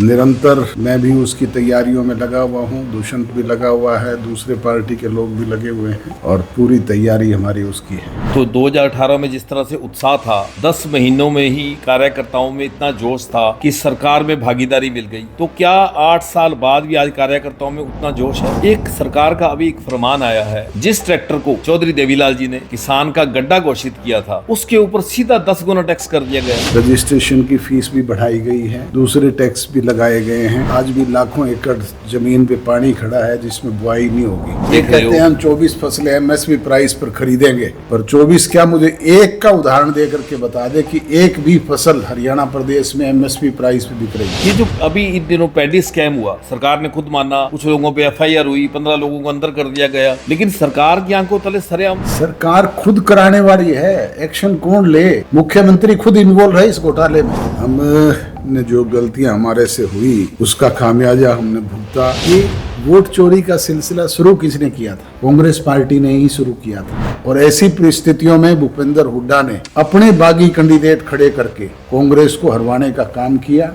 निरंतर मैं भी उसकी तैयारियों में लगा हुआ हूँ, दुष्यंत भी लगा हुआ है, दूसरे पार्टी के लोग भी लगे हुए हैं और पूरी तैयारी हमारी उसकी है। तो 2018 में जिस तरह से उत्साह था, 10 महीनों में ही कार्यकर्ताओं में इतना जोश था कि सरकार में भागीदारी मिल गई, तो क्या 8 साल बाद भी आज कार्यकर्ताओं में उतना जोश है? एक सरकार का अभी एक फरमान आया है, जिस ट्रैक्टर को चौधरी देवीलाल जी ने किसान का गड्ढा घोषित किया था, उसके ऊपर सीधा 10 गुना टैक्स कर दिया गया। रजिस्ट्रेशन की फीस भी बढ़ाई गई है, दूसरे टैक्स भी लगाए गए हैं। आज भी लाखों एकड़ जमीन पे पानी खड़ा है जिसमें बुआई नहीं होगी। ये कहते हैं हम 24 फसलें एमएसपी प्राइस पर खरीदेंगे, पर 24 क्या, मुझे एक का उदाहरण दे करके बता दे कि एक भी फसल हरियाणा प्रदेश में एमएसपी प्राइस पे बिक रही है। ये जो अभी इन दिनों पैडी स्कैम हुआ, सरकार ने खुद माना, कुछ लोगों पे एफआईआर हुई, 15 लोगों को अंदर कर दिया गया, लेकिन सरकार की आंखों तले सरेआम सरकार खुद कराने वाली है। एक्शन कौन ले? मुख्यमंत्री खुद इन्वॉल्व है इस घोटाले में। हमने जो गलतियां हमारे से हुई उसका खामियाजा हमने भुगता। ये वोट चोरी का सिलसिला शुरू किसने किया था? कांग्रेस पार्टी ने ही शुरू किया था। और ऐसी परिस्थितियों में भूपेंद्र हुड्डा ने अपने बागी कैंडिडेट खड़े करके कांग्रेस को हरवाने का काम किया।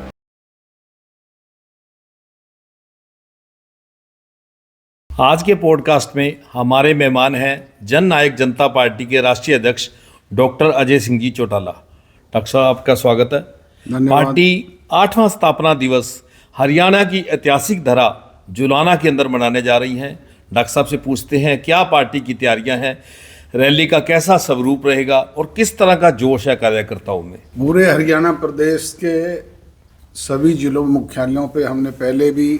आज के पॉडकास्ट में हमारे मेहमान हैं जन नायक जनता पार्टी के राष्ट्रीय अध्यक्ष डॉक्टर अजय सिंह जी चौटाला। डॉक्टर साहब, आपका स्वागत है। धन्यवाद। पार्टी 8वां स्थापना दिवस हरियाणा की ऐतिहासिक धरा जुलाना के अंदर मनाने जा रही हैं। डॉक्टर साहब से पूछते हैं क्या पार्टी की तैयारियां हैं, रैली का कैसा स्वरूप रहेगा और किस तरह का जोश है कार्यकर्ताओं में? पूरे हरियाणा प्रदेश के सभी जिलों मुख्यालयों पे हमने पहले भी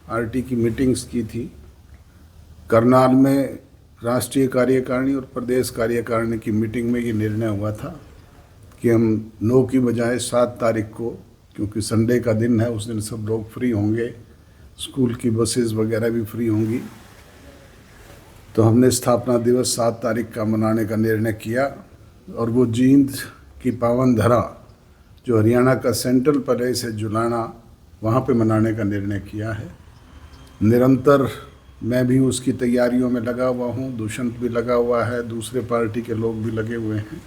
पार्टी की मीटिंग्स की थी। करनाल में राष्ट्रीय कार्यकारिणी और प्रदेश कार्यकारिणी की मीटिंग में ये निर्णय हुआ था कि हम 9 की बजाय 7 तारीख को, क्योंकि संडे का दिन है, उस दिन सब लोग फ्री होंगे, स्कूल की बसेस वगैरह भी फ्री होंगी, तो हमने स्थापना दिवस 7 तारीख का मनाने का निर्णय किया। और वो जींद की पावन धरा जो हरियाणा का सेंट्रल प्लेस है जुलाना, वहाँ पे मनाने का निर्णय किया है। निरंतर मैं भी उसकी तैयारियों में लगा हुआ हूँ, दुष्यंत भी लगा हुआ है, दूसरे पार्टी के लोग भी लगे हुए हैं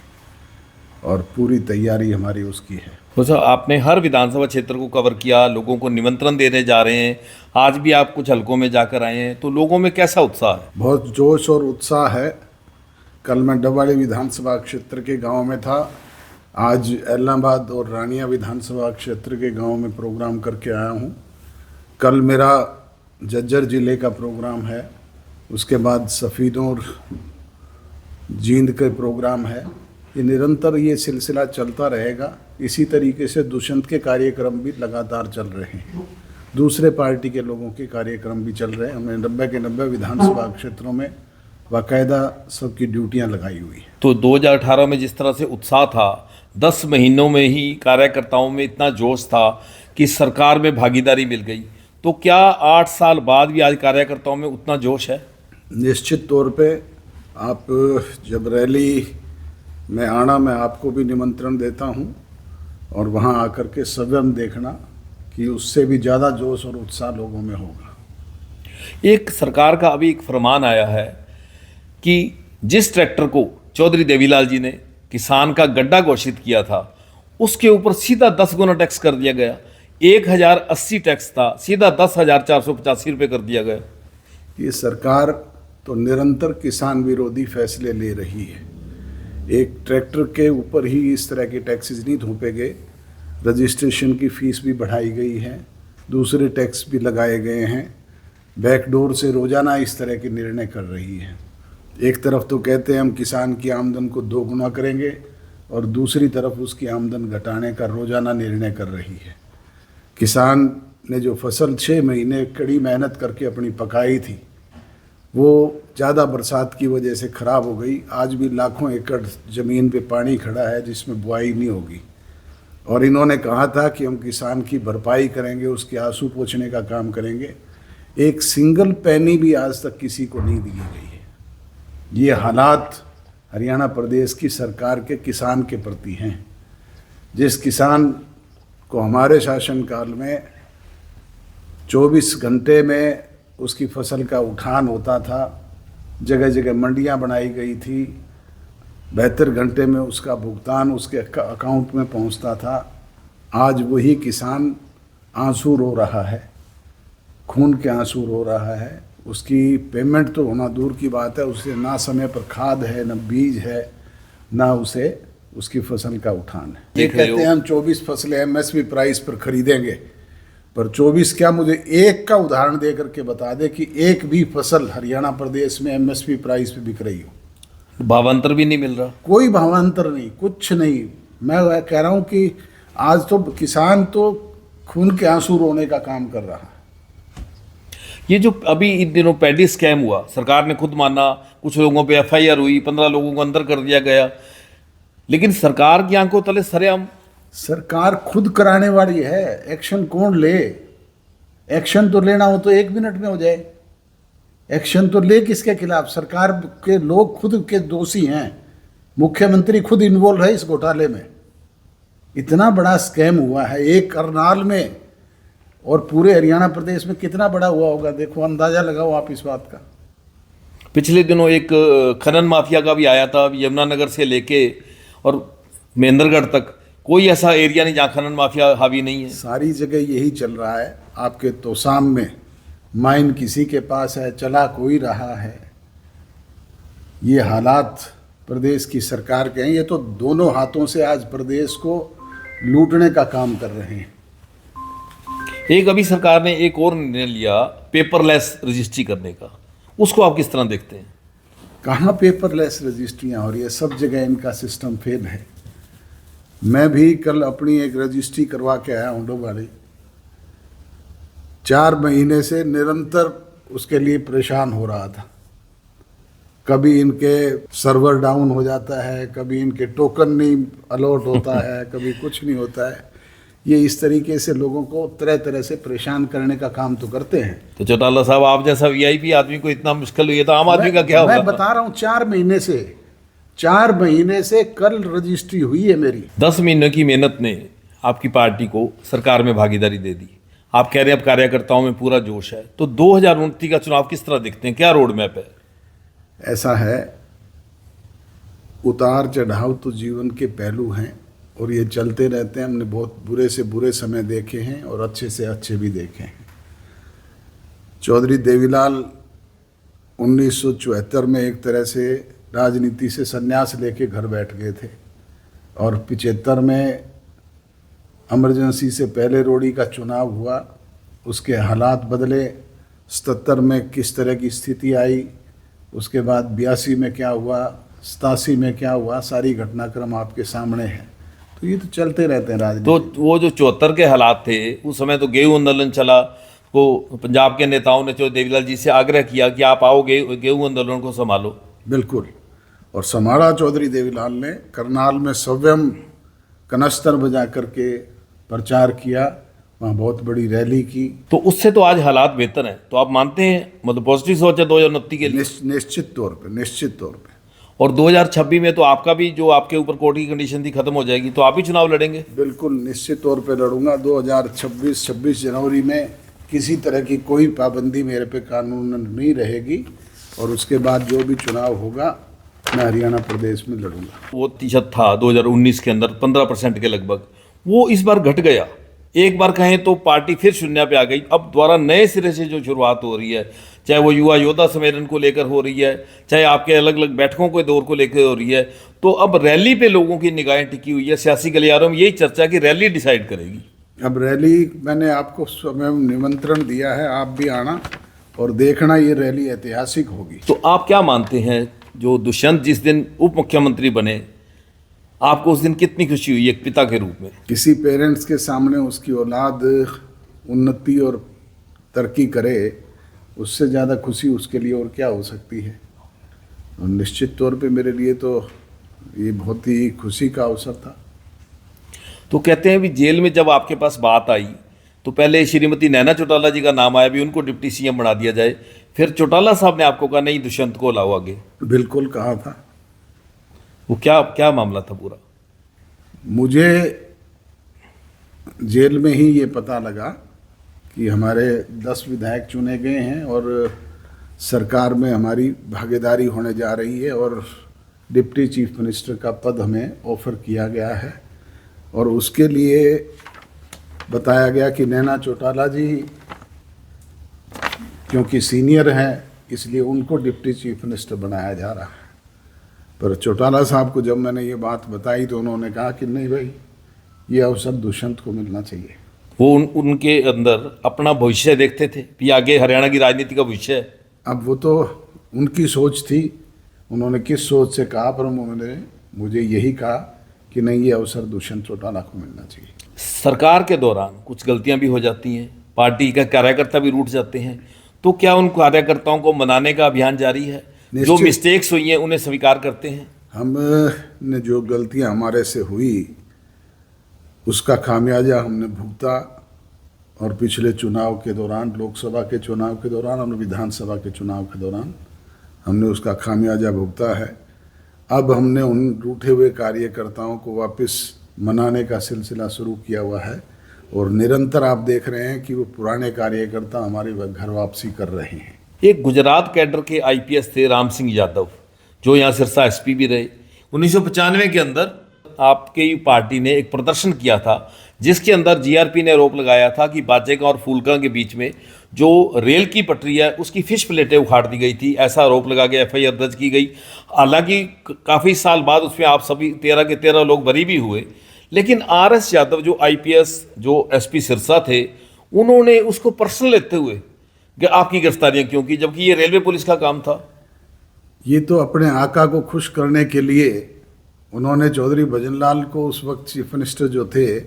और पूरी तैयारी हमारी उसकी है। तो सर, आपने हर विधानसभा क्षेत्र को कवर किया, लोगों को निमंत्रण देने जा रहे हैं, आज भी आप कुछ हलकों में जाकर आए हैं, तो लोगों में कैसा उत्साह है? बहुत जोश और उत्साह है। कल मैं डबाड़ी विधानसभा क्षेत्र के गांव में था, आज एलनाबाद और रानिया विधानसभा क्षेत्र के गांव में प्रोग्राम करके आया हूं। कल मेरा झज्जर जिले का प्रोग्राम है, उसके बाद सफीनोर जींद के प्रोग्राम है। ये निरंतर ये सिलसिला चलता रहेगा। इसी तरीके से दुष्यंत के कार्यक्रम भी लगातार चल रहे हैं, दूसरे पार्टी के लोगों के कार्यक्रम भी चल रहे हैं। हमने 90 के 90 विधानसभा क्षेत्रों में बाकायदा सबकी ड्यूटियां लगाई हुई हैं। तो 2018 में जिस तरह से उत्साह था, 10 महीनों में ही कार्यकर्ताओं में इतना जोश था कि सरकार में भागीदारी मिल गई, तो क्या 8 साल बाद भी आज कार्यकर्ताओं में उतना जोश है? निश्चित तौर पे आप जब रैली में आना, मैं आपको भी निमंत्रण देता हूँ और वहाँ आकर के स्वयं देखना कि उससे भी ज़्यादा जोश और उत्साह लोगों में होगा। एक सरकार का अभी एक फरमान आया है कि जिस ट्रैक्टर को चौधरी देवीलाल जी ने किसान का गड्ढा घोषित किया था, उसके ऊपर सीधा 10 गुना टैक्स कर दिया गया। 1080 टैक्स था, सीधा 10,485 रुपये कर दिया गया। ये सरकार तो निरंतर किसान विरोधी फैसले ले रही है। एक ट्रैक्टर के ऊपर ही इस तरह के टैक्सेस नहीं थोपे गए, रजिस्ट्रेशन की फ़ीस भी बढ़ाई गई है, दूसरे टैक्स भी लगाए गए हैं। बैकडोर से रोज़ाना इस तरह के निर्णय कर रही है। एक तरफ तो कहते हैं हम किसान की आमदन को 2 गुना करेंगे और दूसरी तरफ उसकी आमदन घटाने का रोज़ाना निर्णय कर रही है। किसान ने जो फसल 6 महीने कड़ी मेहनत करके अपनी पकाई थी, वो ज़्यादा बरसात की वजह से ख़राब हो गई। आज भी लाखों एकड़ ज़मीन पे पानी खड़ा है जिसमें बुआई नहीं होगी। और इन्होंने कहा था कि हम किसान की भरपाई करेंगे, उसके आंसू पोंछने का काम करेंगे। एक सिंगल पैनी भी आज तक किसी को नहीं दी गई है। ये हालात हरियाणा प्रदेश की सरकार के किसान के प्रति हैं। जिस किसान को हमारे शासनकाल में 24 घंटे में उसकी फसल का उठान होता था, जगह जगह मंडियां बनाई गई थी, 72 घंटे में उसका भुगतान उसके अकाउंट में पहुंचता था। आज वही किसान आंसू रो रहा है, खून के आंसू रो रहा है। उसकी पेमेंट तो होना दूर की बात है, उसे ना समय पर खाद है, ना बीज है, ना उसे उसकी फसल का उठान है। ये देख रहे कहते हैं हो। हम 24 फसलें एमएसपी प्राइस पर खरीदेंगे, पर 24 क्या, मुझे एक का उदाहरण दे करके बता दे कि एक भी फसल हरियाणा प्रदेश में एमएसपी प्राइस पे बिक रही हो। भावांतर भी नहीं मिल रहा। कोई भावांतर नहीं, कुछ नहीं। मैं कह रहा हूँ कि आज तो किसान तो खून के आंसू रोने का काम कर रहा है। ये जो अभी इन दिनों पैडी स्कैम हुआ, सरकार ने खुद माना, कुछ लोगों पे एफआईआर हुई, 15 लोगों को अंदर कर दिया गया, लेकिन सरकार की आंखों तले सरेआम सरकार खुद कराने वाली है। एक्शन कौन ले? एक्शन तो लेना हो तो 1 मिनट में हो जाए। एक्शन तो ले किसके खिलाफ? सरकार के लोग खुद के दोषी हैं। मुख्यमंत्री खुद इन्वॉल्व है इस घोटाले में। इतना बड़ा स्कैम हुआ है एक करनाल में, और पूरे हरियाणा प्रदेश में कितना बड़ा हुआ होगा, देखो, अंदाजा लगाओ आप इस बात का। पिछले दिनों एक खनन माफिया का भी आया था, यमुनानगर से लेके और महेंद्रगढ़ तक। कोई ऐसा एरिया नहीं जहाँ खनन माफिया हावी नहीं है। सारी जगह यही चल रहा है। आपके तोसाम में माइन किसी के पास है, चला कोई रहा है। ये हालात प्रदेश की सरकार के हैं। ये तो दोनों हाथों से आज प्रदेश को लूटने का काम कर रहे हैं। एक अभी सरकार ने एक और निर्णय लिया पेपरलेस रजिस्ट्री करने का, उसको आप किस तरह देखते हैं? कहाँ पेपरलेस रजिस्ट्रियाँ हो रही है? सब जगह इनका सिस्टम फेल है। मैं भी कल अपनी एक रजिस्ट्री करवा के आया हूँ डोबाड़ी। 4 महीने से निरंतर उसके लिए परेशान हो रहा था। कभी इनके सर्वर डाउन हो जाता है, कभी इनके टोकन नहीं अलॉट होता है, कभी कुछ नहीं होता है। ये इस तरीके से लोगों को तरह तरह से परेशान करने का काम तो करते हैं। तो चौटाला साहब, आप जैसा वीआईपी आदमी को इतना मुश्किल हुई है तो आम आदमी का क्या होगा? मैं बता रहा हूँ, 4 महीने से कल रजिस्ट्री हुई है मेरी। 10 महीनों की मेहनत ने आपकी पार्टी को सरकार में भागीदारी दे दी। आप कह रहे हैं अब कार्यकर्ताओं में पूरा जोश है, तो 2029 का चुनाव किस तरह दिखते हैं? क्या रोड मैप है? ऐसा है, उतार चढ़ाव तो जीवन के पहलू हैं और ये चलते रहते हैं। हमने बहुत बुरे से बुरे समय देखे हैं और अच्छे से अच्छे भी देखे हैं। चौधरी देवीलाल 1974 में एक तरह से राजनीति से संन्यास लेके घर बैठ गए थे, और 75 में इमरजेंसी से पहले रोड़ी का चुनाव हुआ, उसके हालात बदले। 77 में किस तरह की स्थिति आई, उसके बाद 82 में क्या हुआ, 87 में क्या हुआ, सारी घटनाक्रम आपके सामने है। तो ये तो चलते रहते हैं राजनीति। तो वो जो 74 के हालात थे, उस समय तो गेहूं आंदोलन चला, को पंजाब के नेताओं ने चौधरी देवीलाल जी से आग्रह किया कि आप आओ गेहूं आंदोलन को संभालो। बिल्कुल, और संभाला चौधरी देवीलाल ने। करनाल में स्वयं कनस्तर बजा करके प्रचार किया, वहाँ बहुत बड़ी रैली की। तो उससे तो आज हालात बेहतर हैं। तो आप मानते हैं, मतलब पॉजिटिव सोच है 2029 के लिए? निश्चित तौर पे। और 2026 में तो आपका भी, जो आपके ऊपर कोर्ट की कंडीशन थी, खत्म हो जाएगी, तो आप ही चुनाव लड़ेंगे? बिल्कुल निश्चित तौर पे लड़ूंगा। 26 जनवरी में किसी तरह की कोई पाबंदी मेरे पे कानून नहीं रहेगी, और उसके बाद जो भी चुनाव होगा मैं हरियाणा प्रदेश में लड़ूंगा। वो प्रतिशत था 2019 के अंदर 15% के लगभग, वो इस बार घट गया। एक बार कहें तो पार्टी फिर शून्य पे आ गई। अब दोबारा नए सिरे से जो शुरुआत हो रही है, चाहे वो युवा योद्धा सम्मेलन को लेकर हो रही है, चाहे आपके अलग अलग बैठकों के दौर को लेकर हो रही है, तो अब रैली पे लोगों की निगाहें टिकी हुई है। सियासी गलियारों में यही चर्चा है कि रैली डिसाइड करेगी। अब रैली, मैंने आपको स्वयं निमंत्रण दिया है, आप भी आना और देखना, ये रैली ऐतिहासिक होगी। तो आप क्या मानते हैं, जो दुष्यंत जिस दिन उप मुख्यमंत्री बने, आपको उस दिन कितनी खुशी हुई एक पिता के रूप में? किसी पेरेंट्स के सामने उसकी औलाद उन्नति और तरक्की करे, उससे ज़्यादा खुशी उसके लिए और क्या हो सकती है। और निश्चित तौर पे मेरे लिए तो ये बहुत ही खुशी का अवसर था। तो कहते हैं भी जेल में जब आपके पास बात आई तो पहले श्रीमती नैना चौटाला जी का नाम आया, भी उनको डिप्टी सीएम बना दिया जाए, फिर चौटाला साहब ने आपको कहा नहीं, दुष्यंत को लाओ आगे। बिल्कुल कहा था। वो क्या मामला था पूरा? मुझे जेल में ही ये पता लगा कि हमारे 10 विधायक चुने गए हैं और सरकार में हमारी भागीदारी होने जा रही है, और डिप्टी चीफ मिनिस्टर का पद हमें ऑफर किया गया है। और उसके लिए बताया गया कि नैना चौटाला जी क्योंकि सीनियर हैं इसलिए उनको डिप्टी चीफ मिनिस्टर बनाया जा रहा है। पर चौटाला साहब को जब मैंने ये बात बताई तो उन्होंने कहा कि नहीं भाई, ये अवसर दुष्यंत को मिलना चाहिए। वो उनके अंदर अपना भविष्य देखते थे कि आगे हरियाणा की राजनीति का भविष्य है। अब वो तो उनकी सोच थी, उन्होंने किस सोच से कहा, पर उन्होंने मुझे यही कहा कि नहीं, ये अवसर दुष्यंत चौटाला को मिलना चाहिए। सरकार के दौरान कुछ गलतियां भी हो जाती हैं, पार्टी का कार्यकर्ता भी रूठ जाते हैं, तो क्या उन कार्यकर्ताओं को मनाने का अभियान जारी है? जो मिस्टेक्स हुई हैं उन्हें स्वीकार करते हैं? हमने जो गलतियां हमारे से हुई उसका खामियाजा हमने भुगता, और पिछले चुनाव के दौरान, लोकसभा के चुनाव के दौरान और विधानसभा के चुनाव के दौरान हमने उसका खामियाजा भुगता है। अब हमने उन रूठे हुए कार्यकर्ताओं को वापस मनाने का सिलसिला शुरू किया हुआ है, और निरंतर आप देख रहे हैं कि वो पुराने कार्यकर्ता हमारे घर वापसी कर रहे हैं। एक गुजरात कैडर के आईपीएस थे राम सिंह यादव, जो यहाँ सिरसा एसपी भी रहे। 1995 के अंदर आपकी पार्टी ने एक प्रदर्शन किया था जिसके अंदर जीआरपी ने आरोप लगाया था कि बाजेगा और फूलका के बीच में जो रेल की पटरी है उसकी फिश प्लेटें उखाड़ दी गई थी, ऐसा आरोप लगा के एफआईआर दर्ज की गई। हालांकि काफ़ी साल बाद उसमें आप सभी 13 के 13 लोग बरी भी हुए, लेकिन आरएस यादव जो आईपीएस जो एसपी सिरसा थे उन्होंने उसको पर्सनल लेते हुए कि आपकी गिरफ्तारियां क्यों की, जबकि ये रेलवे पुलिस का काम था। ये तो अपने आका को खुश करने के लिए उन्होंने चौधरी भजनलाल को, उस वक्त चीफ मिनिस्टर जो थे,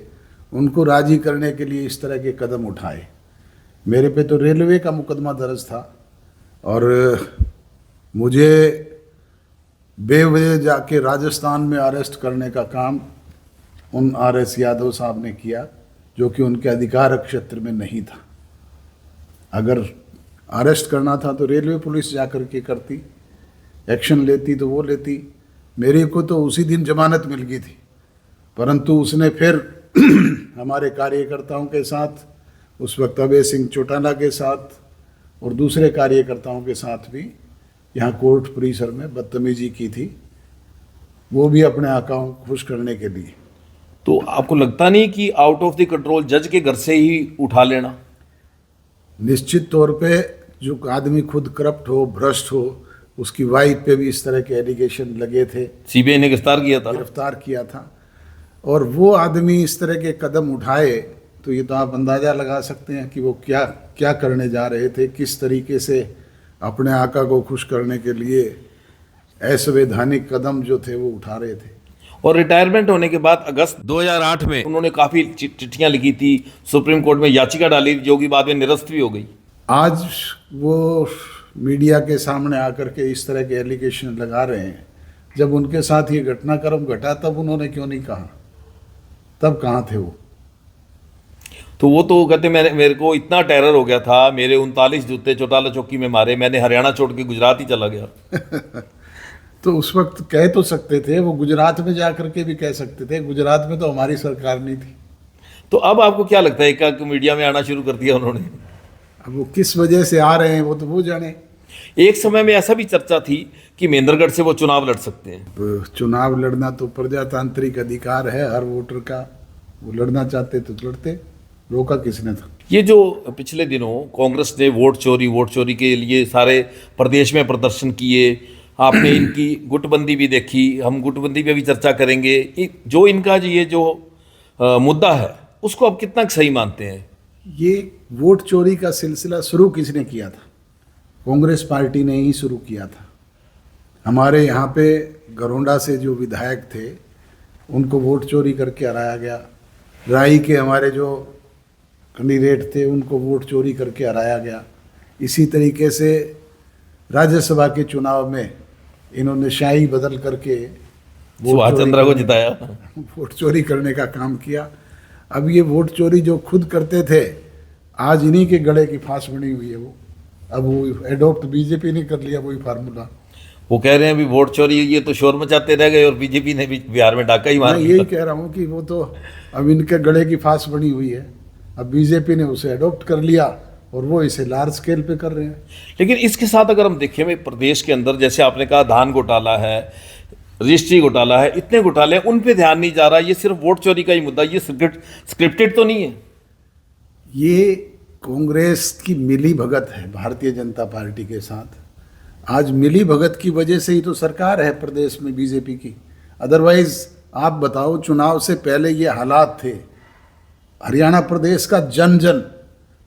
उनको राजी करने के लिए इस तरह के कदम उठाए। मेरे पे तो रेलवे का मुकदमा दर्ज था और मुझे बेवजह जाके राजस्थान में अरेस्ट करने का काम उन आरएस यादव साहब ने किया, जो कि उनके अधिकार क्षेत्र में नहीं था। अगर अरेस्ट करना था तो रेलवे पुलिस जा कर के करती, एक्शन लेती तो वो लेती। मेरे को तो उसी दिन जमानत मिल गई थी, परंतु उसने फिर हमारे कार्यकर्ताओं के साथ, उस वक्त अभय सिंह चौटाला के साथ और दूसरे कार्यकर्ताओं के साथ भी यहाँ कोर्ट परिसर में बदतमीजी की थी, वो भी अपने आकाओं को खुश करने के लिए। तो आपको लगता नहीं कि आउट ऑफ द कंट्रोल जज के घर से ही उठा लेना? निश्चित तौर पे जो आदमी खुद करप्ट हो, भ्रष्ट हो, उसकी वाइफ पे भी इस तरह के एलिगेशन लगे थे, सीबीआई ने गिरफ्तार किया था, और वो आदमी इस तरह के कदम उठाए तो ये तो आप अंदाज़ा लगा सकते हैं कि वो क्या क्या करने जा रहे थे, किस तरीके से अपने आका को खुश करने के लिए असंवैधानिक कदम जो थे वो उठा रहे थे। और रिटायरमेंट होने के बाद अगस्त 2008 में उन्होंने काफ़ी चिट्ठियां लिखी थी, सुप्रीम कोर्ट में याचिका डाली जो कि बाद में निरस्त भी हो गई। आज वो मीडिया के सामने आकर के इस तरह के एलिगेशन लगा रहे हैं। जब उनके साथ ये घटनाक्रम घटा तब उन्होंने क्यों नहीं कहा? तब कहाँ थे वो? तो वो तो कहते मेरे को इतना टेरर हो गया था, मेरे 39 जूते चौटाला चौकी में मारे, मैंने हरियाणा छोड़ के गुजरात ही चला गया। तो उस वक्त कह तो सकते थे, वो गुजरात में जा करके भी कह सकते थे, गुजरात में तो हमारी सरकार नहीं थी। तो अब आपको क्या लगता है कि मीडिया में आना शुरू कर दिया उन्होंने? अब वो किस वजह से आ रहे हैं वो तो वो जाने। एक समय में ऐसा भी चर्चा थी कि महेंद्रगढ़ से वो चुनाव लड़ सकते हैं। चुनाव लड़ना तो प्रजातांत्रिक अधिकार है हर वोटर का, वो लड़ना चाहते तो लड़ते, रोका किसने था? ये जो पिछले दिनों कांग्रेस ने वोट चोरी के लिए सारे प्रदेश में प्रदर्शन किए, आपने इनकी गुटबंदी भी देखी, हम गुटबंदी पे भी चर्चा करेंगे। जो इनका ये जो मुद्दा है उसको आप कितना सही मानते हैं? ये वोट चोरी का सिलसिला शुरू किसने किया था? कांग्रेस पार्टी ने ही शुरू किया था। हमारे यहाँ पे गरोंडा से जो विधायक थे उनको वोट चोरी करके हराया गया। राई के हमारे जो कैंडिडेट थे उनको वोट चोरी करके हराया गया। इसी तरीके से राज्यसभा के चुनाव में इन्होंने शाही बदल करके सुभाष चंद्रा को जिताया, वोट चोरी करने का काम किया। अब ये वोट चोरी जो खुद करते थे आज इन्हीं के गले की फांस बनी हुई है। वो अब वो एडॉप्ट बीजेपी ने कर लिया वही फार्मूला। वो कह रहे हैं अभी वोट चोरी ये तो शोर मचाते रह गए और बीजेपी ने भी बिहार में डाका ही मार दिया। यही कह रहा हूँ कि वो तो अब इनके गले की फांस बनी हुई है। अब बीजेपी ने उसे एडॉप्ट कर लिया और वो इसे लार्ज स्केल पे कर रहे हैं। लेकिन इसके साथ अगर हम देखें में प्रदेश के अंदर जैसे आपने कहा धान घोटाला है, रजिस्ट्री घोटाला है, इतने घोटाले हैं, उन पे ध्यान नहीं जा रहा। ये सिर्फ वोट चोरी का ही मुद्दा, ये स्क्रिप्टेड तो नहीं है। ये कांग्रेस की मिली भगत है भारतीय जनता पार्टी के साथ। आज मिली भगत की वजह से ही तो सरकार है प्रदेश में बीजेपी की। अदरवाइज आप बताओ, चुनाव से पहले ये हालात थे। हरियाणा प्रदेश का जन जन,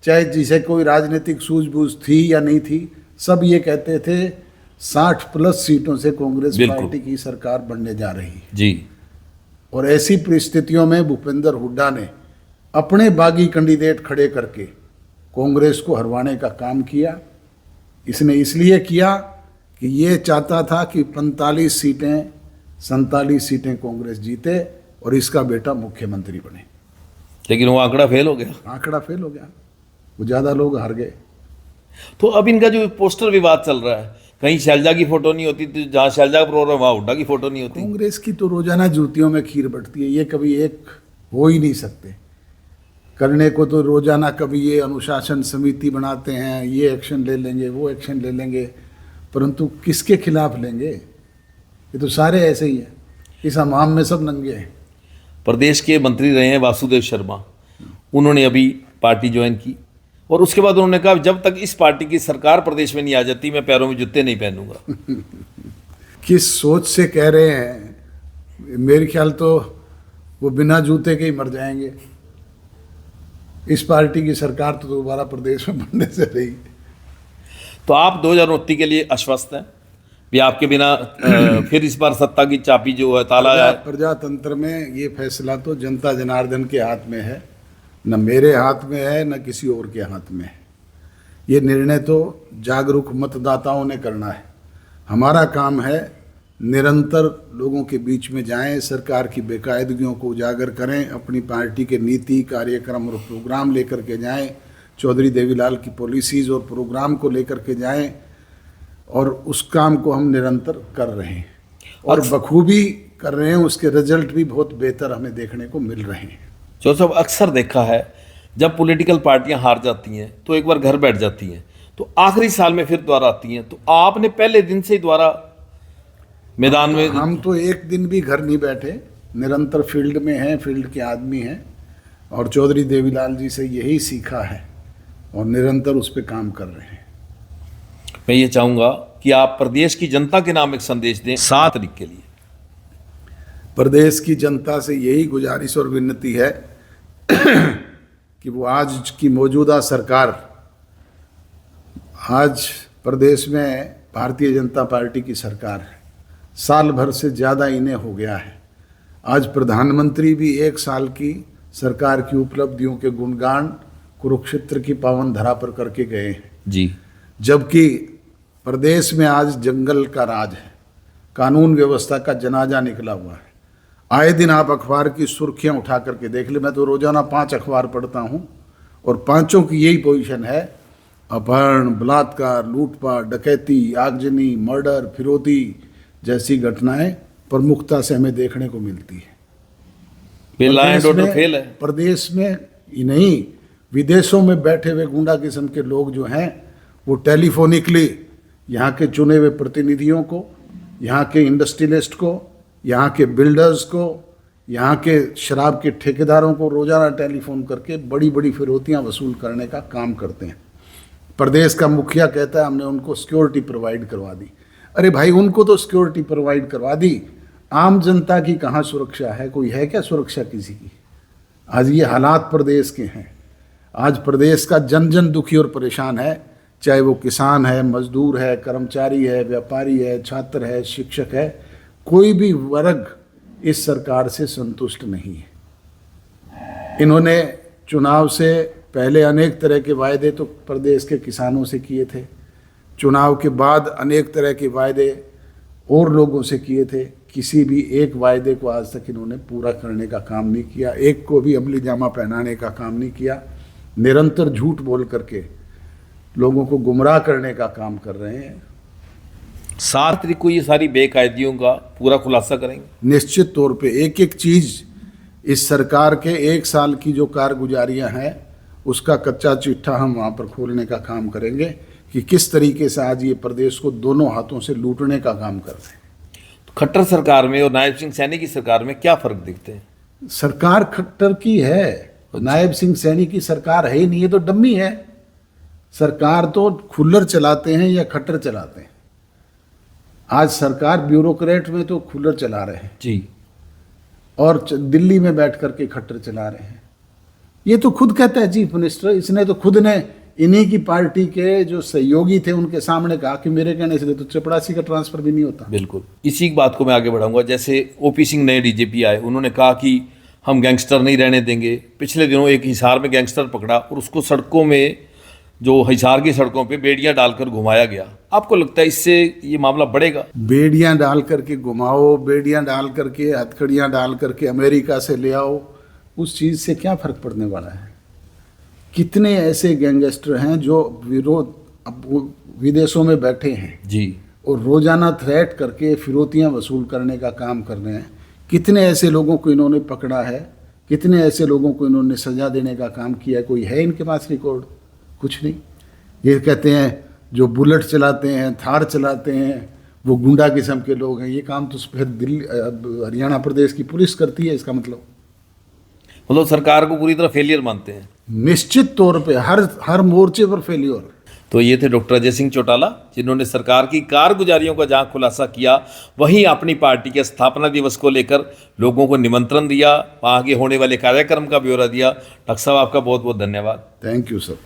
चाहे जिसे कोई राजनीतिक सूझबूझ थी या नहीं थी, सब ये कहते थे 60+ सीटों से कांग्रेस बिल्कुल। पार्टी की सरकार बनने जा रही है। जी। और ऐसी परिस्थितियों में भूपेंद्र हुड्डा ने अपने बागी कैंडिडेट खड़े करके कांग्रेस को हरवाने का काम किया। इसने इसलिए किया कि ये चाहता था कि 45 सीटें 47 सीटें कांग्रेस जीते और इसका बेटा मुख्यमंत्री बने। लेकिन वो आंकड़ा फेल हो गया। आंकड़ा फेल हो गया, वो ज़्यादा लोग हार गए। तो अब इनका जो पोस्टर विवाद चल रहा है, कहीं शैलजा की फोटो नहीं होती, तो जहाँ शैलजा का प्रोग्राम वहाँ हुड्डा की फोटो नहीं होती। कांग्रेस की तो रोजाना जूतियों में खीर बटती है, ये कभी एक हो ही नहीं सकते। करने को तो रोजाना कभी ये अनुशासन समिति बनाते हैं, ये एक्शन ले लेंगे, वो एक्शन ले लेंगे, परंतु किसके खिलाफ लेंगे? ये तो सारे ऐसे ही हैं, इस हमाम में सब नंगे हैं। प्रदेश के मंत्री रहे हैं वासुदेव शर्मा, उन्होंने अभी पार्टी ज्वाइन की और उसके बाद उन्होंने कहा जब तक इस पार्टी की सरकार प्रदेश में नहीं आ जाती मैं पैरों में जूते नहीं पहनूंगा। किस सोच से कह रहे हैं? मेरे ख्याल तो वो बिना जूते के ही मर जाएंगे। इस पार्टी की सरकार तो दोबारा प्रदेश में बनने से रही। तो आप 2029 के लिए आश्वस्त हैं भी आपके बिना फिर इस बार सत्ता की चाबी जो है ताला है? प्रजातंत्र में ये फैसला तो जनता जनार्दन के हाथ में है, न मेरे हाथ में है न किसी और के हाथ में है। ये निर्णय तो जागरूक मतदाताओं ने करना है। हमारा काम है निरंतर लोगों के बीच में जाएं, सरकार की बेकायदगियों को उजागर करें, अपनी पार्टी के नीति कार्यक्रम और प्रोग्राम लेकर के जाएं, चौधरी देवीलाल की पॉलिसीज़ और प्रोग्राम को लेकर के जाएं, और उस काम को हम निरंतर कर रहे हैं और बखूबी कर रहे हैं। उसके रिजल्ट भी बहुत बेहतर हमें देखने को मिल रहे हैं। जो सब अक्सर देखा है, जब पॉलिटिकल पार्टियां हार जाती हैं तो एक बार घर बैठ जाती हैं, तो आखिरी साल में फिर दोबारा आती हैं। तो आपने पहले दिन से ही दोबारा मैदान में। हम तो एक दिन भी घर नहीं बैठे, निरंतर फील्ड में हैं, फील्ड के आदमी हैं, और चौधरी देवीलाल जी से यही सीखा है और निरंतर उस पर काम कर रहे हैं। मैं ये चाहूँगा कि आप प्रदेश की जनता के नाम एक संदेश दें 7 तारीख के लिए। प्रदेश की जनता से यही गुजारिश और विनती है कि वो आज की मौजूदा सरकार, आज प्रदेश में भारतीय जनता पार्टी की सरकार है, साल भर से ज़्यादा इन्हें हो गया है। आज प्रधानमंत्री भी 1 साल की सरकार की उपलब्धियों के गुणगान कुरुक्षेत्र की पावन धरा पर करके गए हैं जी। जबकि प्रदेश में आज जंगल का राज है, कानून व्यवस्था का जनाजा निकला हुआ है। आए दिन आप अखबार की सुर्खियां उठा करके देख ले, मैं तो रोजाना 5 अखबार पढ़ता हूं और 5 की यही पोजीशन है। अपहरण, बलात्कार, लूटपाट, डकैती, आगजनी, मर्डर, फिरौती जैसी घटनाएं प्रमुखता से हमें देखने को मिलती है। फेल है। प्रदेश में ही नहीं, विदेशों में बैठे हुए गुंडा किस्म के लोग जो हैं वो टेलीफोनिकली यहाँ के चुने हुए प्रतिनिधियों को, यहाँ के इंडस्ट्रियलिस्ट को, यहाँ के बिल्डर्स को, यहाँ के शराब के ठेकेदारों को रोजाना टेलीफोन करके बड़ी बड़ी फिरौतियाँ वसूल करने का काम करते हैं। प्रदेश का मुखिया कहता है हमने उनको सिक्योरिटी प्रोवाइड करवा दी। अरे भाई, उनको तो सिक्योरिटी प्रोवाइड करवा दी, आम जनता की कहाँ सुरक्षा है? कोई है क्या सुरक्षा किसी की? आज ये हालात प्रदेश के हैं। आज प्रदेश का जन जन दुखी और परेशान है, चाहे वो किसान है, मजदूर है, कर्मचारी है, व्यापारी है, छात्र है, शिक्षक है, कोई भी वर्ग इस सरकार से संतुष्ट नहीं है। इन्होंने चुनाव से पहले अनेक तरह के वायदे तो प्रदेश के किसानों से किए थे, चुनाव के बाद अनेक तरह के वायदे और लोगों से किए थे। किसी भी एक वायदे को आज तक इन्होंने पूरा करने का काम नहीं किया, एक को भी अमली जामा पहनाने का काम नहीं किया। निरंतर झूठ बोल करके लोगों को गुमराह करने का काम कर रहे हैं। 7 तारीख को ये सारी बेकायदियों का पूरा खुलासा करेंगे। निश्चित तौर पे एक एक चीज़ इस सरकार के 1 साल की जो कारगुजारियां हैं उसका कच्चा चिट्ठा हम वहाँ पर खोलने का काम करेंगे कि किस तरीके से आज ये प्रदेश को दोनों हाथों से लूटने का काम कर रहे हैं। तो खट्टर सरकार में और नायब सिंह सैनी की सरकार में क्या फ़र्क दिखते हैं? सरकार खट्टर की है नायब सिंह सैनी की सरकार है ही नहीं, ये तो डम्मी है। सरकार तो खुल्लर चलाते हैं या खट्टर चलाते हैं। आज सरकार ब्यूरोक्रेट में तो खुल्लर चला रहे हैं जी, और दिल्ली में बैठ करके खट्टर चला रहे हैं। ये तो खुद कहता है चीफ मिनिस्टर, इसने तो खुद ने इन्हीं की पार्टी के जो सहयोगी थे उनके सामने कहा कि मेरे कहने से तो चपड़ासी का ट्रांसफर भी नहीं होता। बिल्कुल इसी बात को मैं आगे बढ़ाऊंगा। जैसे ओपी सिंह नए डीजीपी आए, उन्होंने कहा कि हम गैंगस्टर नहीं रहने देंगे। पिछले दिनों एक हिसार में गैंगस्टर पकड़ा और उसको सड़कों में, जो हिसार की सड़कों पे बेड़ियां डालकर घुमाया गया। आपको लगता है इससे ये मामला बढ़ेगा? बेड़ियां डाल करके घुमाओ, बेड़ियां डाल करके, हथकड़ियां डाल करके अमेरिका से ले आओ, उस चीज़ से क्या फर्क पड़ने वाला है? कितने ऐसे गैंगस्टर हैं जो विदेशों में बैठे हैं जी, और रोजाना थ्रेट करके फिरौतियां वसूल करने का काम कर रहे हैं। कितने ऐसे लोगों को इन्होंने पकड़ा है, कितने ऐसे लोगों को इन्होंने सजा देने का काम किया है? कोई है इनके पास रिकॉर्ड? कुछ नहीं। ये कहते हैं जो बुलेट चलाते हैं, थार चलाते हैं, वो गुंडा किस्म के लोग हैं। ये काम तो फिर दिल्ली, हरियाणा प्रदेश की पुलिस करती है। इसका मतलब सरकार को पूरी तरह फेलियर मानते हैं। निश्चित तौर पे हर मोर्चे पर फेलियर। तो ये थे डॉक्टर अजय सिंह चौटाला, जिन्होंने सरकार की कारगुजारियों का जहां खुलासा किया, वहीं अपनी पार्टी के स्थापना दिवस को लेकर लोगों को निमंत्रण दिया, आगे होने वाले कार्यक्रम का ब्यौरा दिया। डॉक्टर साहब, आपका बहुत बहुत धन्यवाद। Thank you sir.